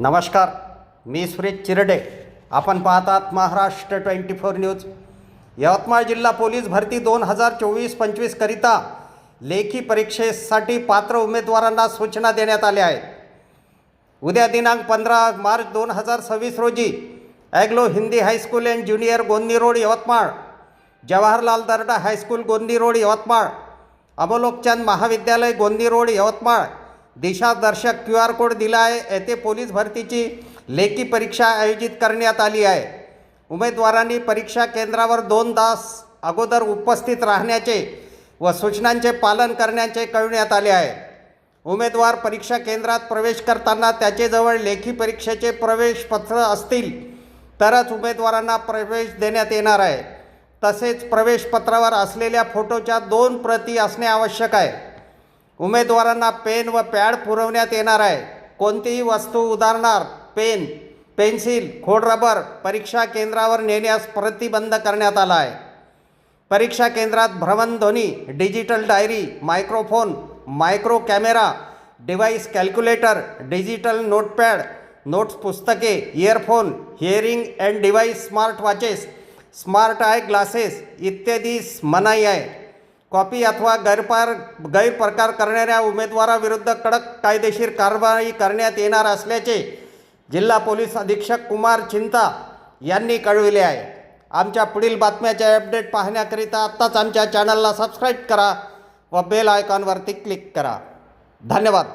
नमस्कार, मी सुरेश चिरडे. आपण पाहतात महाराष्ट्र 24 न्यूज. यवतमाळ जिल्हा पोलीस भरती 2024-25 करिता लेखी परीक्षेसाठी पात्र उमेदवारांना सूचना देण्यात आल्या आहेत. उद्या दिनांक 15 मार्च 2026 रोजी Anglo Hindi high school and junior Gondi road Yavatmal, Jawaharlal Darda high school Gondi road Yavatmal, Amolakchand महाविद्यालय गोंदी रोड यवतमाळ दिशादर्शक QR कोड दिला आहे. येथे पोलीस भरतीची लेखी परीक्षा आयोजित करण्यात आली आहे. उमेदवारांनी परीक्षा केंद्रावर 2 तास अगोदर उपस्थित राहण्याचे व सूचनांचे पालन करण्याचे कळविण्यात आले आहे. उमेदवार परीक्षा केंद्रात प्रवेश करताना त्याचेजवळ लेखी परीक्षेचे प्रवेश पत्र असतील तरच उमेदवारांना प्रवेश देण्यात येणार आहे. तसेच प्रवेश पत्रावर असलेल्या फोटोच्या 2 प्रती असणे आवश्यक आहे. उमेदवारांना पेन व पॅड पुरवण्यात येणार आहे. कोणतीही वस्तू उदाहरणार्थ पेन, पेन्सिल, खोडरबर परीक्षा केंद्रावर नेण्यास प्रतिबंध करण्यात आला आहे. परीक्षा केंद्रात भ्रमणध्वनी, digital diary, microphone, micro camera device, calculator, digital notepad, notes पुस्तके, earphone, hearing aid device, smart watches, smart eye glasses इत्यादी मनाई आहे. कॉपी अथवा गैरप्रकार करणाऱ्या उमेदवाराविरुद्ध कडक कायदेशीर कारवाई करण्यात येणार असल्याचे जिल्हा पोलीस अधीक्षक कुमार चिंता यांनी कळविले आहे. आमच्या पुढील बातम्याचे अपडेट पाहण्याकरिता आत्ताच आमच्या चॅनलला सबस्क्राईब करा व बेल आयकॉनवरती क्लिक करा. धन्यवाद.